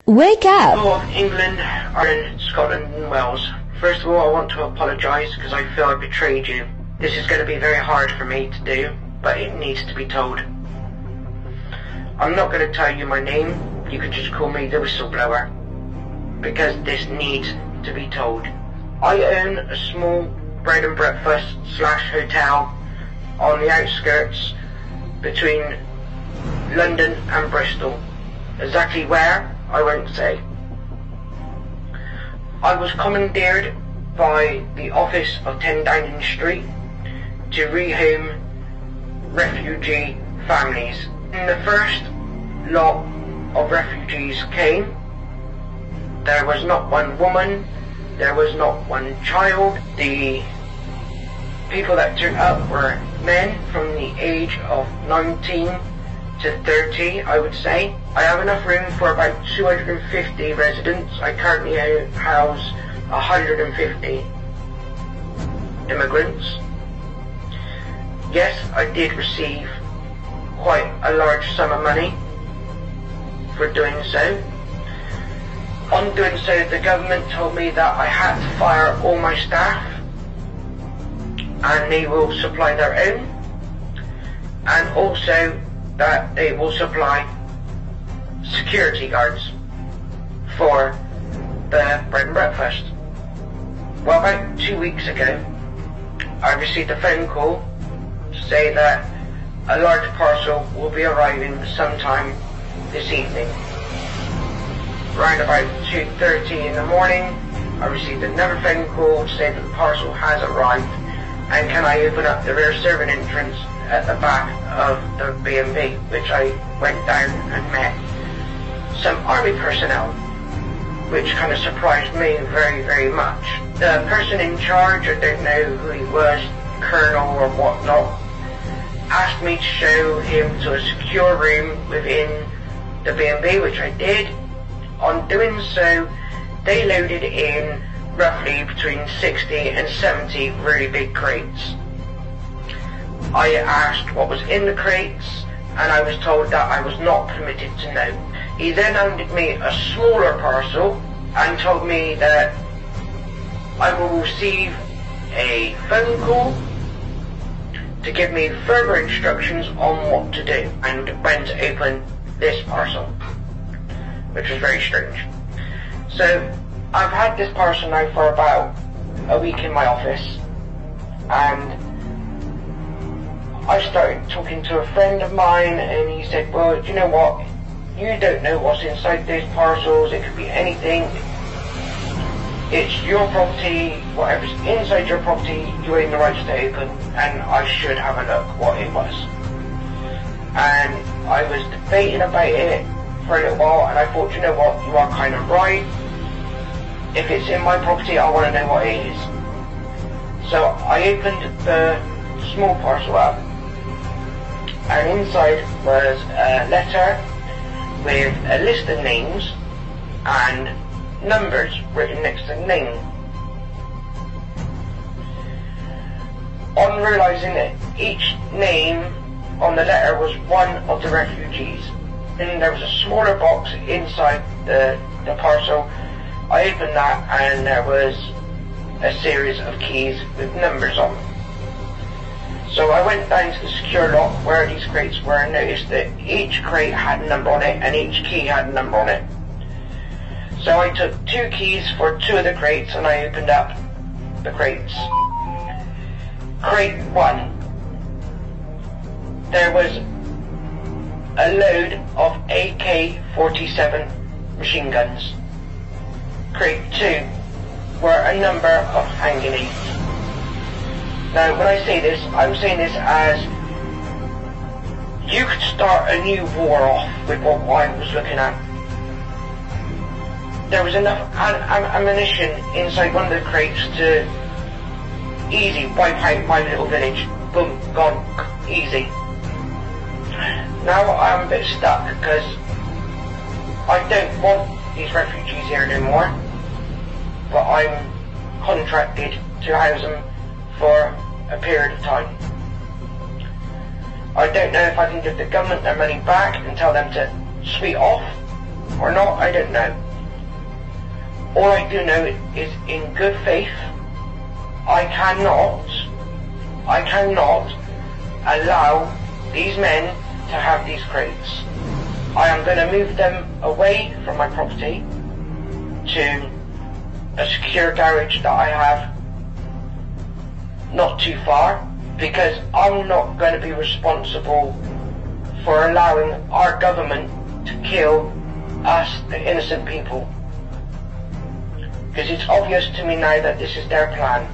Wake up! Hello, England, Ireland, Scotland and Wales. First of all, I want to apologise because I feel I betrayed you. This is going to be very hard for me to do, but it needs to be told. I'm not going to tell you my name, you can just call me the Whistleblower, because this needs to be told. I own a small bread and breakfast / hotel on the outskirts between London and Bristol. Exactly where, I won't say. I was commandeered by the office of 10 Downing Street to rehome refugee families. When the first lot of refugees came, there was not one woman, there was not one child. The people that turned up were men from the age of 19 to 30, I would say. I have enough room for about 250 residents. I currently house 150 immigrants. Yes, I did receive quite a large sum of money for doing so. On doing so, the government told me that I had to fire all my staff and they will supply their own, and also that they will supply security guards for the bread and breakfast. Well, about 2 weeks ago, I received a phone call to say that a large parcel will be arriving sometime this evening. Around about 2:30 in the morning, I received another phone call to say that the parcel has arrived and can I open up the rear servant entrance at the back of the B&B, which I went down and met some army personnel, which kind of surprised me very, very much. The person in charge, I don't know who he was, colonel or whatnot, asked me to show him to a secure room within the B&B, which I did. On doing so, they loaded in roughly between 60 and 70 really big crates. I asked what was in the crates, and I was told that I was not permitted to know. He then handed me a smaller parcel and told me that I will receive a phone call to give me further instructions on what to do and when to open this parcel, which was very strange. So I've had this parcel now for about a week in my office, and I started talking to a friend of mine, and he said, well, do you know what, you don't know what's inside those parcels, it could be anything, it's your property, whatever's inside your property, you own the rights to open, and I should have a look what it was. And I was debating about it for a little while, and I thought, you know what, you are kind of right. If it's in my property, I want to know what it is. So I opened the small parcel up, and inside was a letter with a list of names and numbers written next to the name. On realising that each name on the letter was one of the refugees, and there was a smaller box inside the parcel, I opened that and there was a series of keys with numbers on. So I went down to the secure lock where these crates were and noticed that each crate had a number on it and each key had a number on it. So I took 2 keys for 2 of the crates and I opened up the crates. Crate 1. There was a load of AK-47 machine guns. Crate 2 were a number of hand grenades. Now when I say this, I'm saying this as you could start a new war off with what I was looking at. There was enough ammunition inside one of the crates to easy wipe out my little village. Boom, gone, easy. Now I'm a bit stuck because I don't want these refugees here anymore, but I'm contracted to house them for a period of time. I don't know if I can give the government their money back and tell them to sweet off, or not, I don't know. All I do know is, in good faith, I cannot allow these men to have these crates. I am going to move them away from my property to a secure garage that I have not too far, because I'm not going to be responsible for allowing our government to kill us, the innocent people. Because it's obvious to me now that this is their plan.